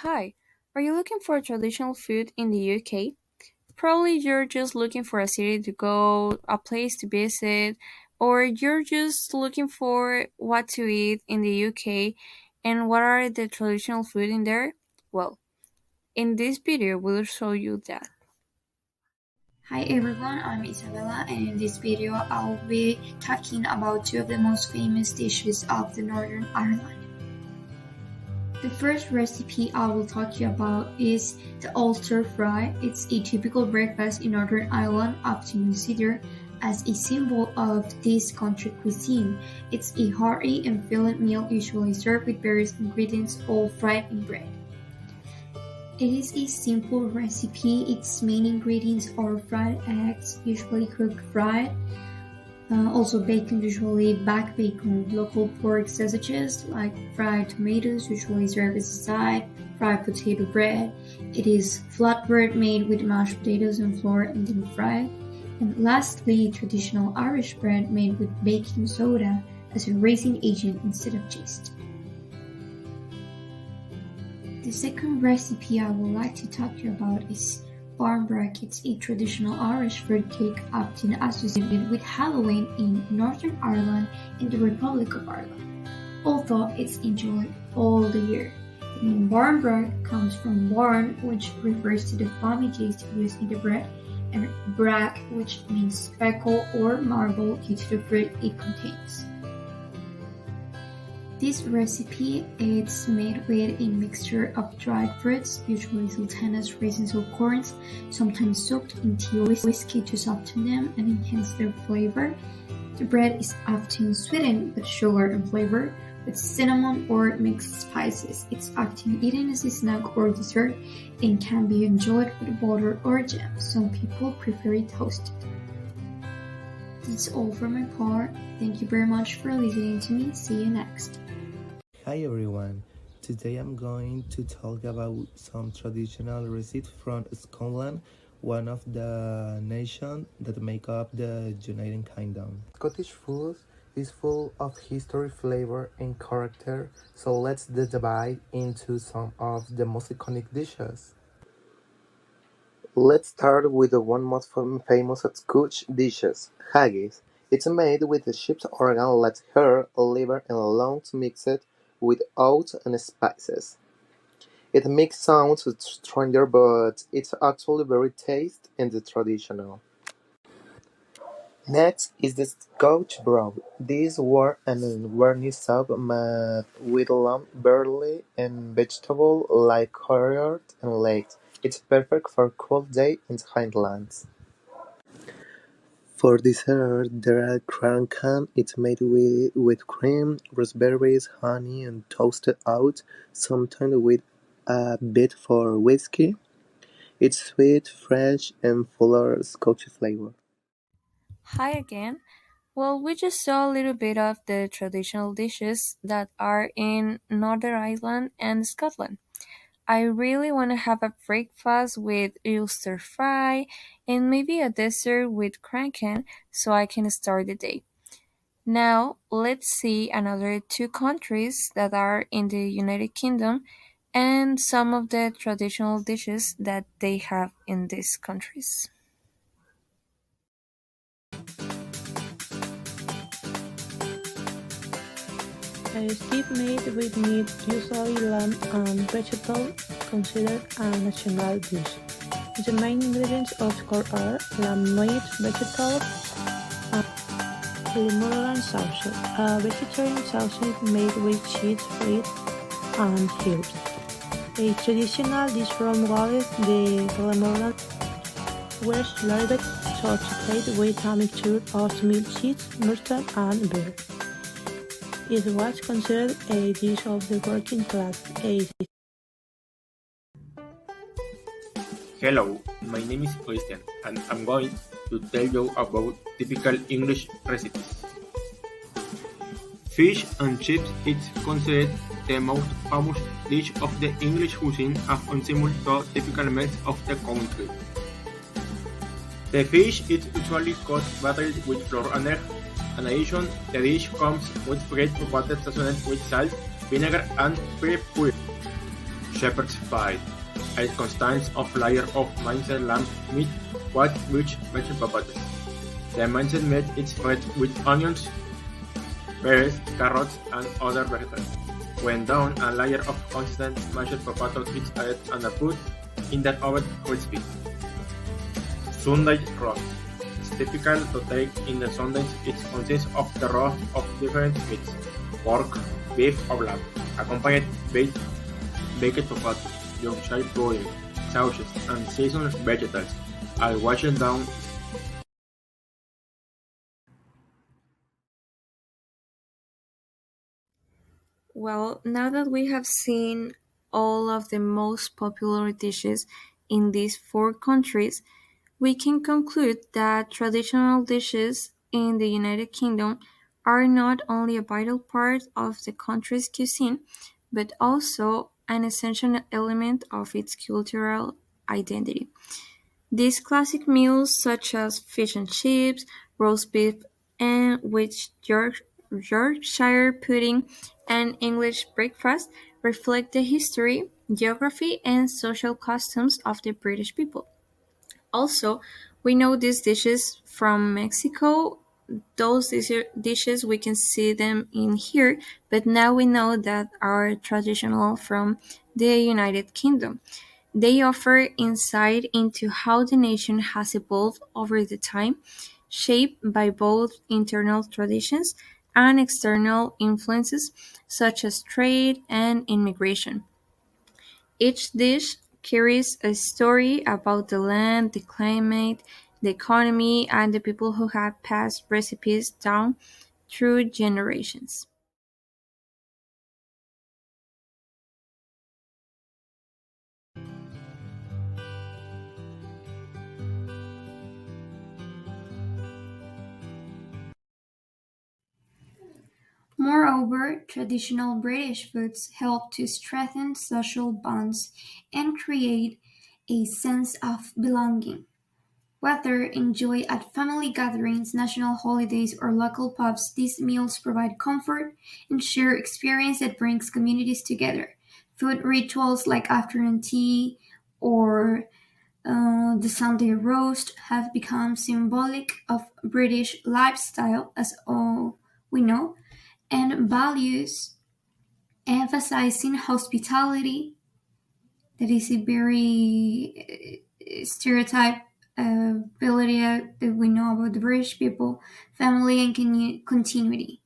Hi, are you looking for traditional food in the UK? Probably you're just looking for a city to go, a place to visit, or you're just looking for what to eat in the UK and what are the traditional food in there? Well, in this video, we'll show you that. Hi everyone, I'm Isabella, and in this video I'll be talking about two of the most famous dishes of the Northern Ireland. The first recipe I will talk to you about is the Ulster Fry. It's a typical breakfast in Northern Ireland, often considered as a symbol of this country cuisine. It's a hearty and filling meal usually served with various ingredients all fried in bread. It is a simple recipe. Its main ingredients are fried eggs, usually cooked fried, also bacon, usually back bacon, local pork sausages like fried tomatoes, usually served as a side, fried potato bread. It is flatbread made with mashed potatoes and flour and then fried. And lastly, traditional Irish bread made with baking soda as a raising agent instead of yeast. The second recipe I would like to talk to you about is barmbrack. It's a traditional Irish fruit cake often associated with Halloween in Northern Ireland and the Republic of Ireland, although it's enjoyed all the year. The name barmbrack comes from barn, which refers to the foamy yeast used in the bread, and brack, which means speckle or marble due to the fruit it contains. This recipe is made with a mixture of dried fruits, usually sultanas, raisins, or corns, sometimes soaked in tea or whiskey to soften them and enhance their flavor. The bread is often sweetened with sugar and flavor, with cinnamon or mixed spices. It's often eaten as a snack or dessert and can be enjoyed with butter or jam. Some people prefer it toasted. That's all for my part. Thank you very much for listening to me. See you next. Hi everyone, today I'm going to talk about some traditional recipes from Scotland, one of the nations that make up the United Kingdom. Scottish food is full of history, flavor and character, so let's divide into some of the most iconic dishes. Let's start with the one most famous Scottish dishes, haggis. It's made with the sheep's organ, lettuce, hare, liver and loins mixed with oats and spices. It makes sounds stranger, but it's actually very tasty and traditional. Next is the Scotch broth. These were an warm soup made with lamb, barley, and vegetables like carrot and leeks. It's perfect for cold day in Highlands. For dessert, there are cracken. It's made with cream, raspberries, honey, and toasted oats, sometimes with a bit for whiskey. It's sweet, fresh, and full of Scotch flavor. Hi again. Well, we just saw a little bit of the traditional dishes that are in Northern Ireland and Scotland. I really want to have a breakfast with Ulster fry and maybe a dessert with kraken so I can start the day. Now, let's see another two countries that are in the United Kingdom and some of the traditional dishes that they have in these countries. A steak made with meat, usually lamb and vegetable, considered a national dish. The main ingredients of course are lamb meat, vegetables, and Glamorgan sausage, a vegetarian sausage made with cheese, fruit, and herbs. A traditional dish from Wales, the Glamorgan, were larded chocolate with a mixture of milk, cheese, mustard, and beer. It was considered a dish of the working class. Hello, my name is Christian and I'm going to tell you about typical English recipes. Fish and chips is considered the most famous dish of the English cuisine and similar to typical meals of the country. The fish is usually cooked battered with flour and egg. In addition, the dish comes with fried potatoes seasoned with salt, vinegar, and pepper. shepherd's pie. It consists of layer of minced lamb meat, with mashed potatoes. The minced meat is fried with onions, berries, carrots, and other vegetables. When done, a layer of consistent mashed potatoes is added and put in the oven crispy. Sunday roast. It's typical to take in the Sundays. It consists of the roast of different meats, pork, beef, or lamb, accompanied with baked potato, Yorkshire pudding, sauces, and seasoned vegetables. I'll wash it down. Well, now that we have seen all of the most popular dishes in these four countries, we can conclude that traditional dishes in the United Kingdom are not only a vital part of the country's cuisine, but also an essential element of its cultural identity. These classic meals, such as fish and chips, roast beef and with Yorkshire pudding, and English breakfast, reflect the history, geography, and social customs of the British people. Also, we know these dishes from Mexico. Those dishes we can see them in here, but now we know that are traditional from the United Kingdom. They offer insight into how the nation has evolved over the time, shaped by both internal traditions and external influences such as trade and immigration. Each dish carries a story about the land, the climate, the economy, and the people who have passed recipes down through generations. Moreover, traditional British foods help to strengthen social bonds and create a sense of belonging. Whether enjoyed at family gatherings, national holidays, or local pubs, these meals provide comfort and share experience that brings communities together. Food rituals like afternoon tea or the Sunday roast have become symbolic of British lifestyle, as all we know, and values emphasizing hospitality. That is a very stereotype ability that we know about the British people, family and continuity.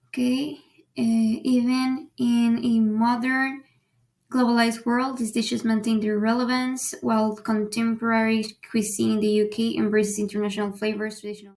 Okay, even in a modern globalized world, these dishes maintain their relevance, while contemporary cuisine in the UK embraces international flavors, traditional